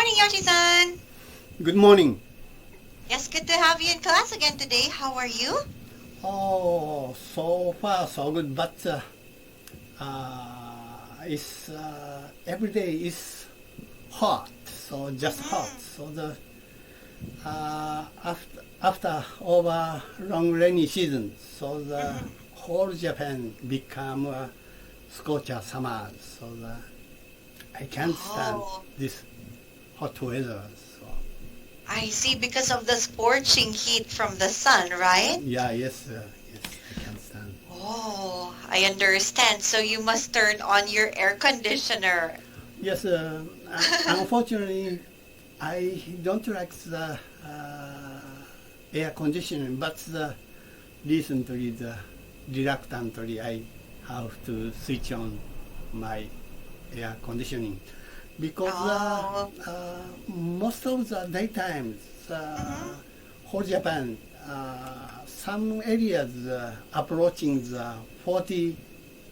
morning, Yoshi-san. Good morning. Yes, good to have you in class again today. How are you? Oh, so far so good, but it's every day is hot, so just hot. So the after over long rainy season, so the whole Japan become a scorcher summer. So I can't stand this hot weather. I see, because of the scorching heat from the sun, right? Yes, I can't stand. Oh, I understand. So you must turn on your air conditioner. Yes, unfortunately, I don't like the air conditioning, but recently, reluctantly, I have to switch on my air conditioning. Because most of the daytime, whole Japan, some areas approaching the 40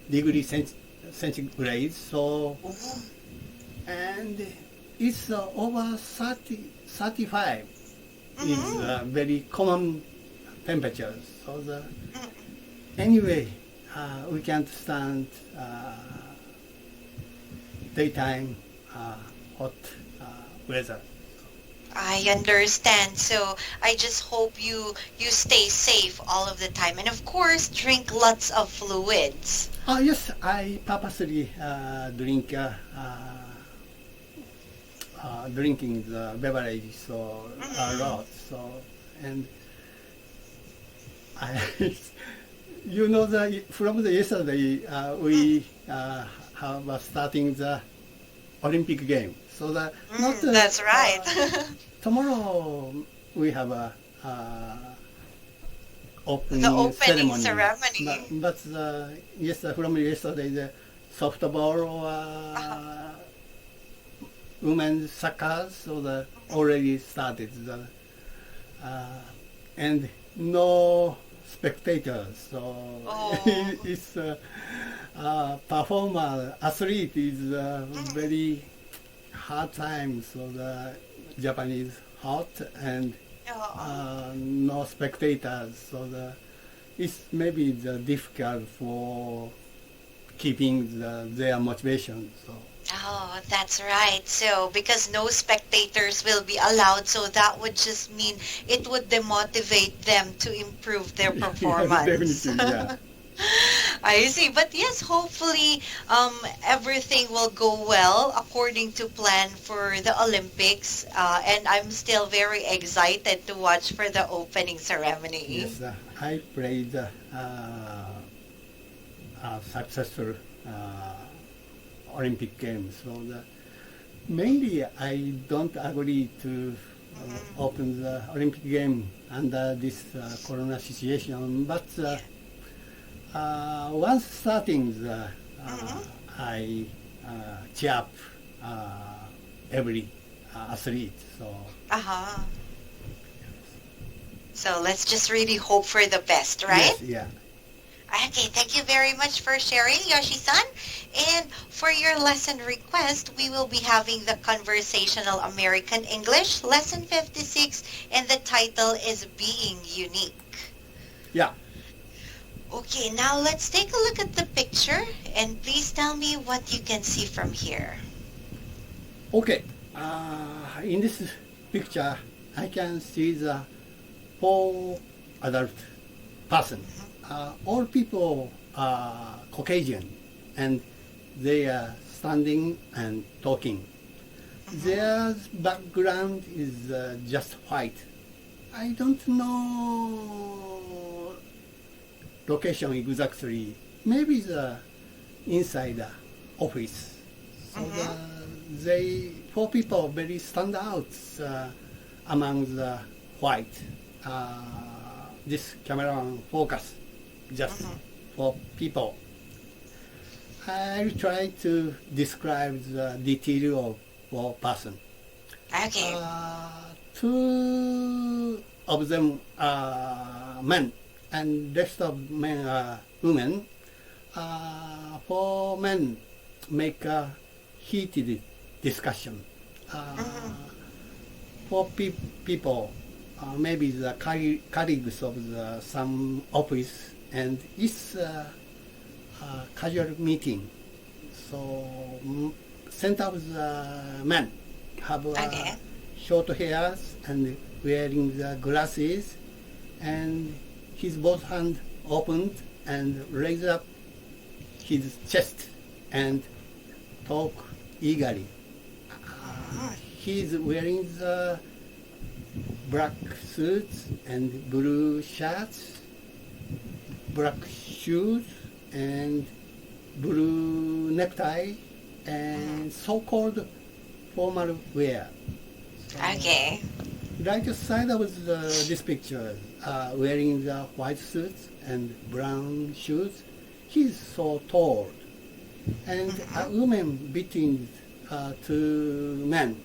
degrees centigrade, so and it's over 35 is very common temperature. So anyway, we can't stand daytime hot weather. I understand. So I just hope you stay safe all of the time. And of course, drink lots of fluids. Yes, I purposely drinking the beverage so a lot. So and from the yesterday we have starting the Olympic game. So that's right. Tomorrow we have a opening the opening ceremony. But from yesterday the softball women's soccer already started. And no spectators. So it's performer athlete is very hard time. So the Japanese hot and no spectators. So it's maybe difficult for keeping their motivation. So. Oh, that's right. So because no spectators will be allowed, so that would just mean it would demotivate them to improve their performance. Definitely, yeah. I see. But yes, hopefully everything will go well according to plan for the Olympics. And I'm still very excited to watch for the opening ceremony. Yes, I played a successful Olympic Games. So mainly I don't agree to open the Olympic game under this corona situation. But once starting, I cheer up every athlete. So. So let's just really hope for the best, right? Yes, yeah. Okay, thank you very much for sharing, Yoshi-san. And for your lesson request, we will be having the Conversational American English, Lesson 56, and the title is Being Unique. Yeah. Okay, now let's take a look at the picture, and please tell me what you can see from here. Okay, in this picture, I can see the 4 adult persons. All people are Caucasian, and they are standing and talking. Their background is just white. I don't know location exactly. Maybe the inside the office. So they 4 people very stand out among the white. This camera focus just for people. I'll try to describe the detail of person. Okay. 2 of them are men, and rest of men are women. 4 men make a heated discussion. For people, maybe the colleagues of some office, and it's a casual meeting. So center of the men have short hairs and wearing the glasses, and his both hand opened and raised up his chest and talk eagerly. He's wearing the black suits and blue shirts, black shoes and blue necktie, and so-called formal wear. Okay. Right side of this picture, wearing the white suits and brown shoes. He's so tall. And a woman between two men,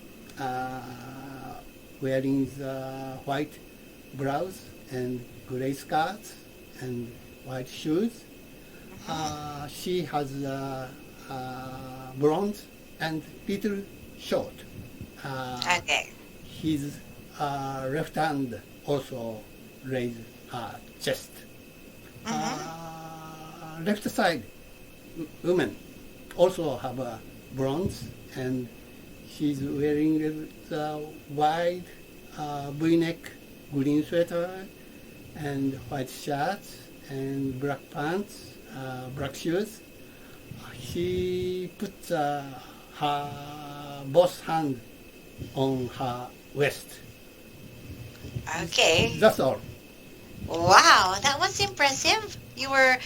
wearing the white blouse and gray skirts and white shoes. She has blonde and little short. His left hand also raised her chest. Left side woman also have a bronze, and she's wearing the wide V-neck green sweater and white shirts and black pants, black shoes. She puts her both hands on her waist. Okay. That's all. Wow, that was impressive. You were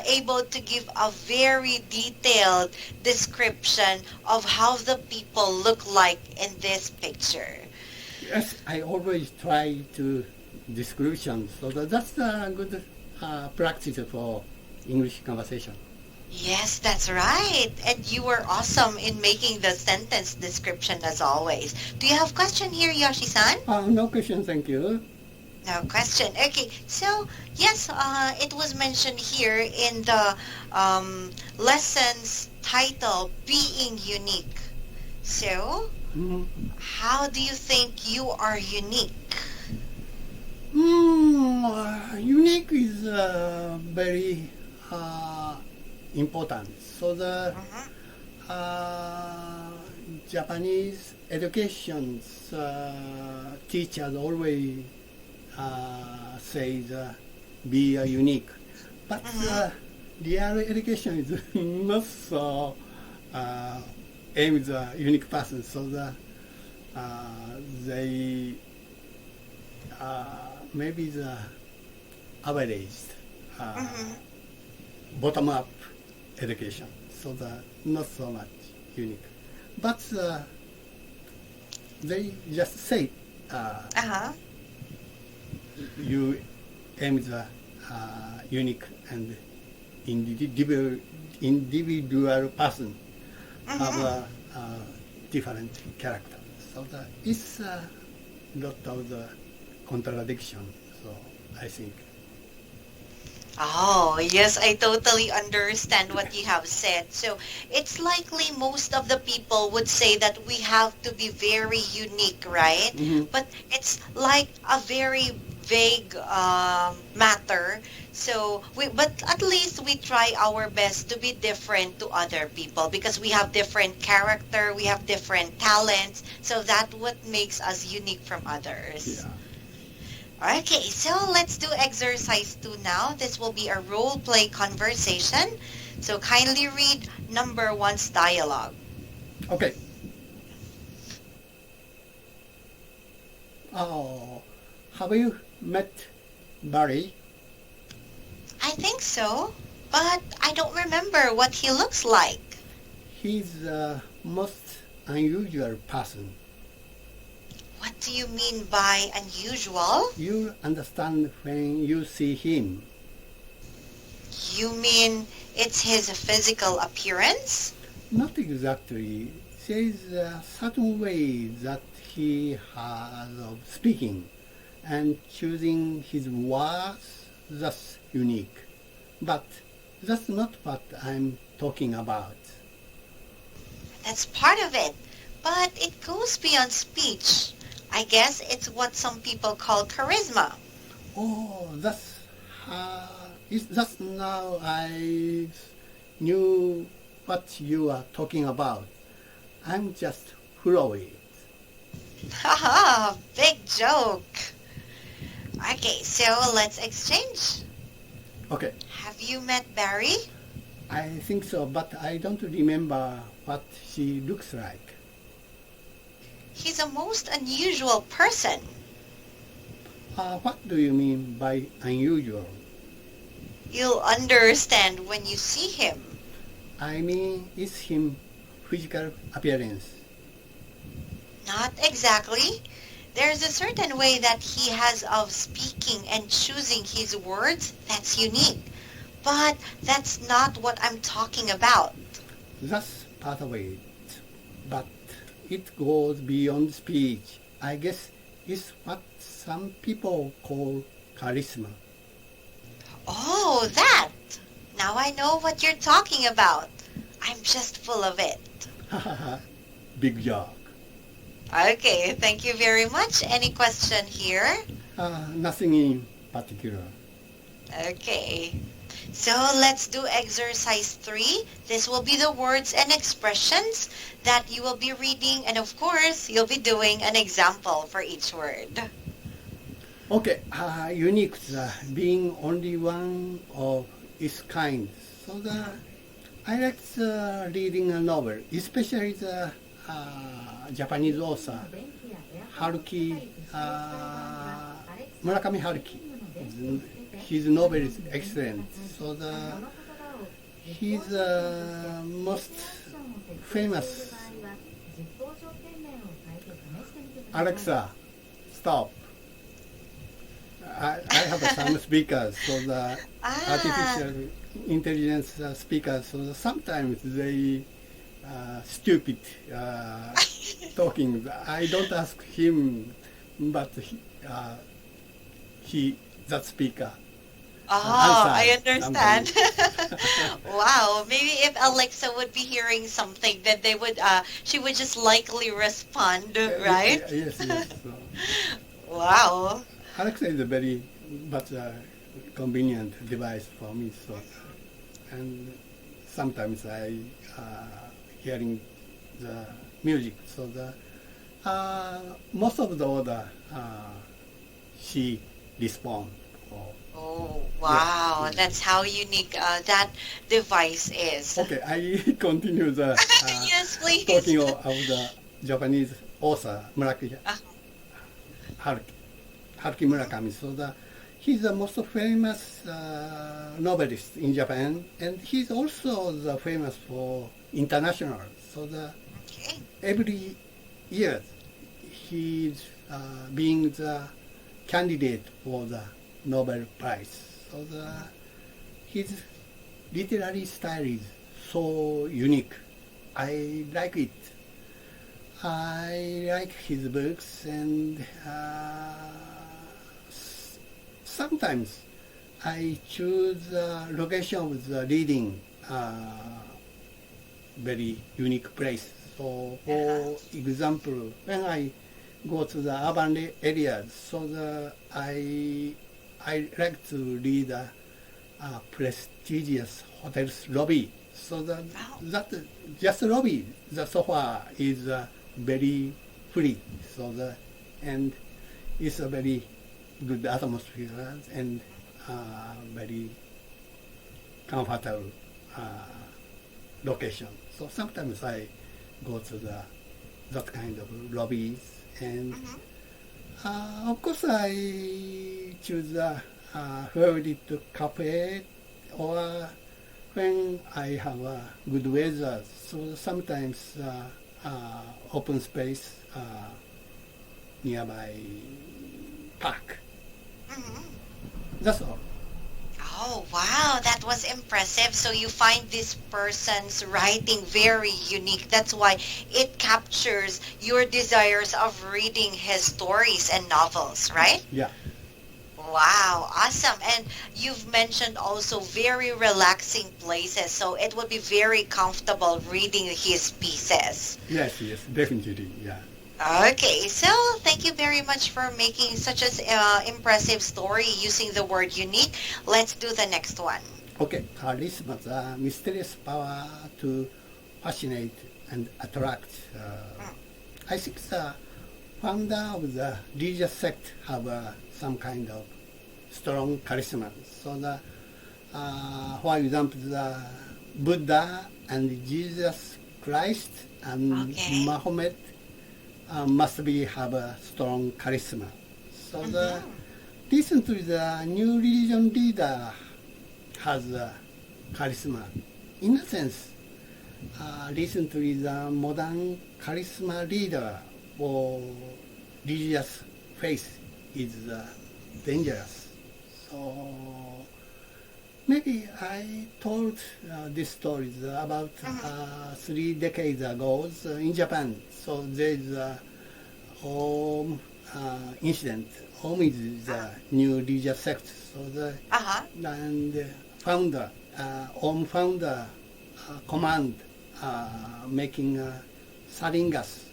able to give a very detailed description of how the people look like in this picture. Yes, I always try to description, so that's a good practice for English conversation. Yes, that's right. And you were awesome in making the sentence description as always. Do you have question here, Yoshi-san? No question, thank you. No question. Okay, so yes, it was mentioned here in the lesson's title, Being Unique. So, how do you think you are unique? Unique is very important. So the Japanese education teachers always say be unique, but real education is not so aimed at a unique person. So they maybe the average bottom-up education, so not so much unique. But they just say you aim the unique and individual person have a different character. So it's a lot of the contradiction. So I think. Oh, yes, I totally understand what you have said. So it's likely most of the people would say that we have to be very unique, right? But it's like a very vague matter. So, but at least we try our best to be different to other people because we have different character, we have different talents. So that's what makes us unique from others. Yeah. Okay, so let's do exercise 2 now. This will be a role play conversation. So kindly read number 1's dialogue. Okay. Oh, have you met Barry? I think so, but I don't remember what he looks like. He's the most unusual person. What do you mean by unusual? You'll understand when you see him. You mean it's his physical appearance? Not exactly. There is a certain way that he has of speaking and choosing his words that's unique. But that's not what I'm talking about. That's part of it. But it goes beyond speech. I guess it's what some people call charisma. Oh, that's now I knew what you are talking about. I'm just full of it. Haha, big joke. Okay, so let's exchange. Okay, Have you met Barry? I think so, but I don't remember what she looks like. He's a most unusual person. What do you mean by unusual? You'll understand when you see him. I mean, is him physical appearance? Not exactly. There's a certain way that he has of speaking and choosing his words that's unique. But that's not what I'm talking about. That's part of it, but it goes beyond speech. I guess it's what some people call charisma. Oh, that! Now I know what you're talking about. I'm just full of it. Big joke. Okay, thank you very much. Any question here? Nothing in particular. Okay. So let's do exercise 3. This will be the words and expressions that you will be reading, and of course, you'll be doing an example for each word. Okay, unique, being only one of its kind. So I like reading a novel, especially the Japanese author Haruki, Murakami Haruki. His novel is excellent. So he's most famous. Alexa, stop. I have some speakers, so the artificial intelligence speakers. So sometimes they stupid talking. I don't ask him, but he that speaker. I understand. Wow, maybe if Alexa would be hearing something, then she would just likely respond, right? Yes. So, Wow. Alexa is a very convenient device for me. So, and sometimes I hearing the music. So most of the order she respond. Oh, wow. Yeah. That's how unique that device is. Okay, I continue the Yes, please. talking of the Japanese author Haruki Murakami. So he's the most famous novelist in Japan, and he's also the famous for international. So Okay. every year he's being the candidate for the Nobel Prize. So his literary style is so unique. I like it. I like his books, and sometimes I choose the location of the reading very unique place. So for example, when I go to the urban areas, so I like to read a prestigious hotel's lobby. So that just lobby, the sofa is very free. So and it's a very good atmosphere and very comfortable location. So sometimes I go to that kind of lobbies, and of course I choose a favorite cafe, or when I have good weather, so sometimes open space nearby park. That's all. Oh, wow, that was impressive. So you find this person's writing very unique. That's why it captures your desires of reading his stories and novels, right? Yeah. Wow, awesome. And you've mentioned also very relaxing places, so it would be very comfortable reading his pieces. Yes, yes, definitely, yeah. Okay, so thank you very much for making such an impressive story using the word unique. Let's do the next one. Okay, charisma, the mysterious power to fascinate and attract. I think the founder of the religious sect have some kind of strong charisma. So for example, the Buddha and Jesus Christ and Okay. Muhammad must be have a strong charisma. So recently the new religion leader has a charisma. In a sense, recently the modern charisma leader or religious faith is dangerous. So maybe I told this story about 3 decades ago in Japan. So there is a home incident. Home is the new religious sect. So Uh-huh. and founder, founder command making saringas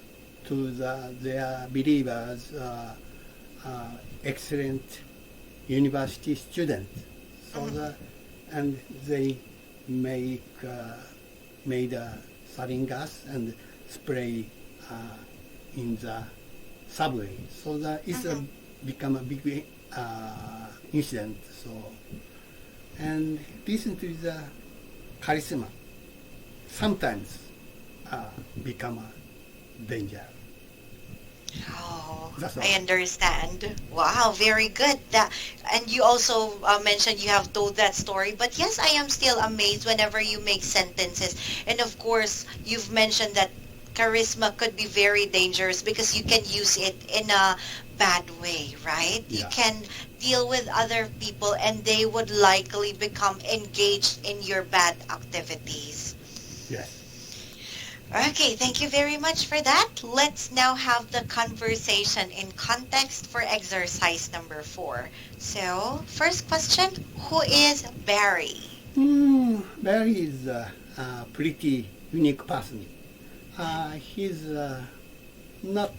to their believers, excellent university students. So and they made saringas and spray in the subway. So it's become a big incident. So and recently the charisma sometimes become a danger. Oh, That's all. I understand. Wow, very good. And you also mentioned you have told that story. But yes, I am still amazed whenever you make sentences. And of course, you've mentioned that charisma could be very dangerous because you can use it in a bad way, right? You Yeah. can deal with other people and they would likely become engaged in your bad activities. Yes. Okay, thank you very much for that. Let's now have the conversation in context for exercise number 4. So, first question, who is Barry? Barry is a pretty unique person. He's not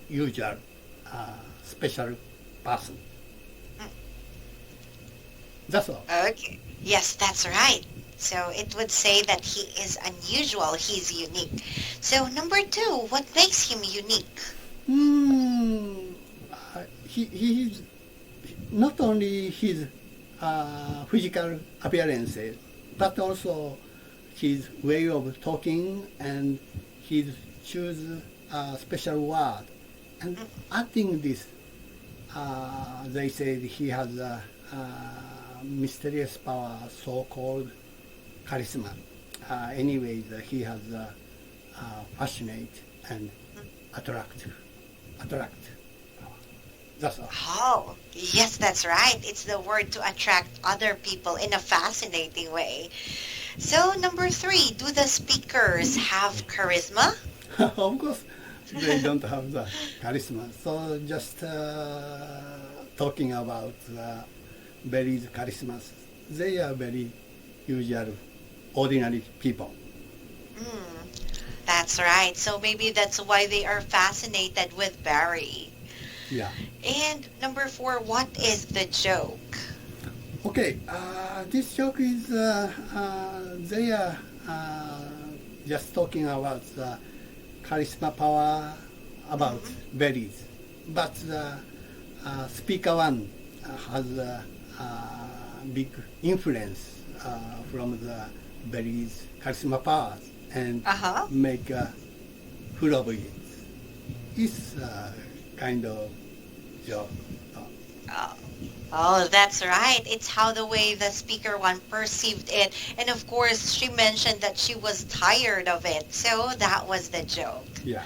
usual special person. That's all. Okay. Yes, that's right. So it would say that he is unusual, he's unique. So number 2, what makes him unique? He's not only his physical appearance, but also his way of talking and his choose a special word. And adding this, they said he has a mysterious power, so-called charisma. Anyways, he has fascinate and attract. That's all. Oh, yes, that's right. It's the word to attract other people in a fascinating way. So number 3, do the speakers have charisma? Of course, they don't have the charisma. So just talking about very charisma, they are very usual, ordinary people. That's right. So maybe that's why they are fascinated with Barry. Yeah. And number 4, what is the joke? Okay, this joke is they are just talking about the charisma power about berries, but the speaker one has a big influence from the berries charisma powers and Uh-huh. make full of it. It's kind of joke. Oh, that's right. It's how the way the speaker one perceived it. And of course, she mentioned that she was tired of it. So that was the joke. Yeah.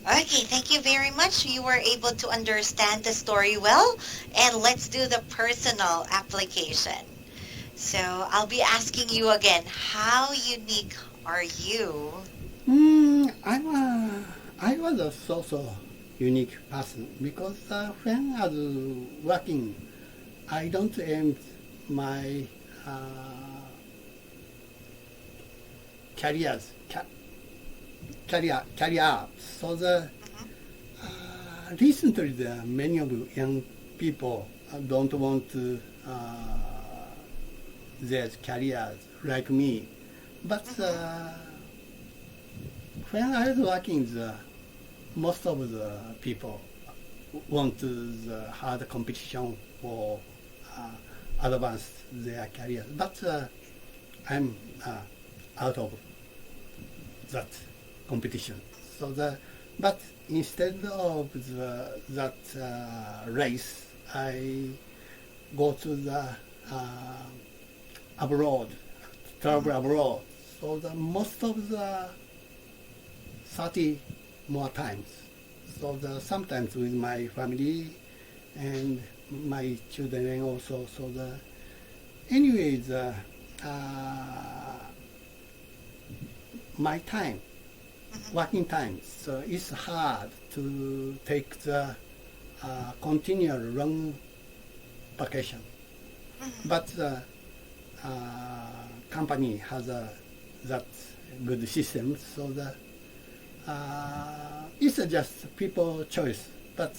Okay, thank you very much. You were able to understand the story well. And let's do the personal application. So I'll be asking you again, how unique are you? I was so unique person because when I was working, I don't aim my career. So recently, many of young people don't want to their careers like me. But when I was working, most of the people want the hard competition for advance their career. But I'm out of that competition. But instead of that race, I go to the travel abroad. So most of the 30 more times. So sometimes with my family and my children also. So anyways, my time, working time, so it's hard to take the continual long vacation. But the company has that good system, so it's just people choice. But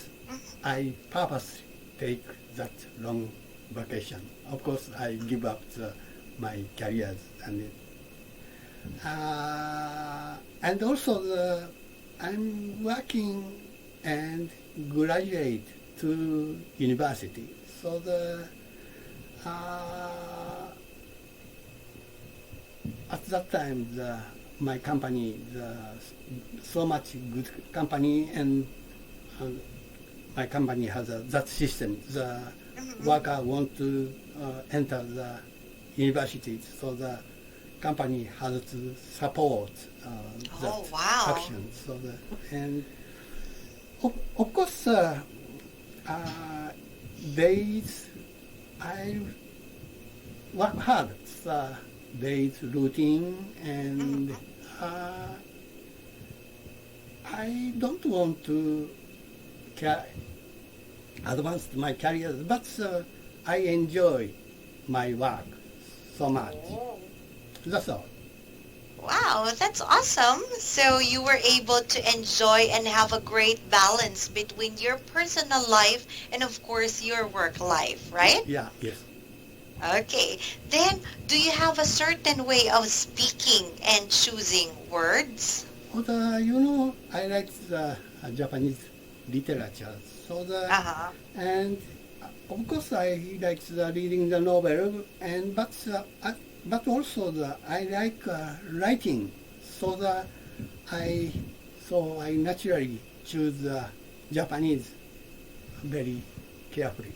I purposely take that long vacation. Of course, I give up my careers and also I'm working and graduate to university. So at that time my company so much good company and my company has that system. The worker want to enter the university, so the company has to support that action. So and of course days I work hard. Days routine and I don't want to advance my career, but I enjoy my work so much. That's all. Wow, that's awesome. So you were able to enjoy and have a great balance between your personal life and, of course, your work life, right? Yeah, yes. Okay. Then, do you have a certain way of speaking and choosing words? But, I like the Japanese literature. So and of course I like reading the novel, and but also I like writing. So I naturally choose Japanese very carefully.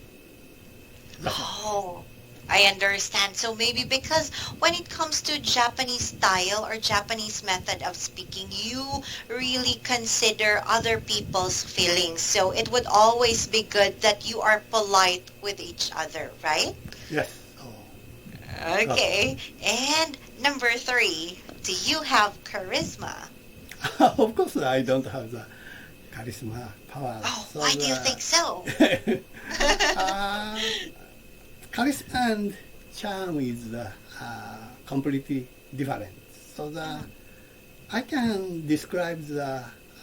Oh, I understand. So maybe because when it comes to Japanese style or Japanese method of speaking, you really consider other people's feelings. So it would always be good that you are polite with each other, right? Yes. Okay. And number 3, do you have charisma? Of course I don't have the charisma power. Oh, why do you think so? Charisma and charm is completely different. So I can describe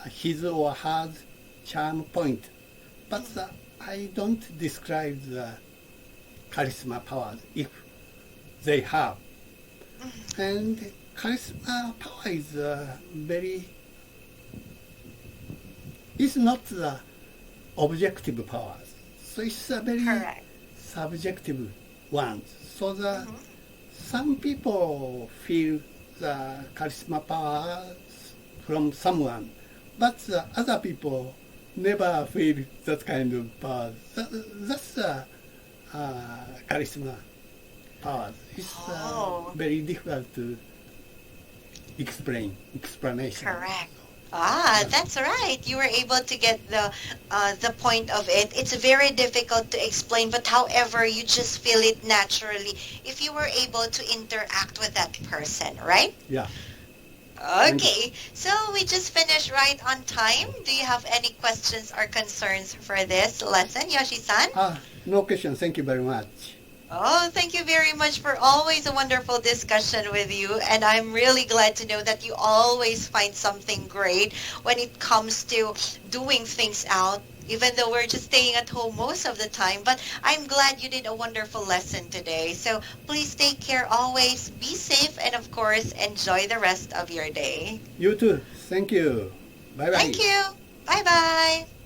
his or her charm point, but I don't describe the charisma powers if they have. And charisma power is it's not the objective powers. So it's a very Correct. subjective ones. So some people feel the charisma power from someone, but other people never feel that kind of power. That's charisma power. It's very difficult to explanation. Correct. Ah, that's right. You were able to get the point of it. It's very difficult to explain, but however, you just feel it naturally if you were able to interact with that person, right? Yeah. Okay, so we just finished right on time. Do you have any questions or concerns for this lesson, Yoshi-san? No question. Thank you very much. Oh, thank you very much for always a wonderful discussion with you. And I'm really glad to know that you always find something great when it comes to doing things out, even though we're just staying at home most of the time. But I'm glad you did a wonderful lesson today. So please take care always, be safe, and of course, enjoy the rest of your day. You too. Thank you. Bye-bye. Thank you. Bye-bye.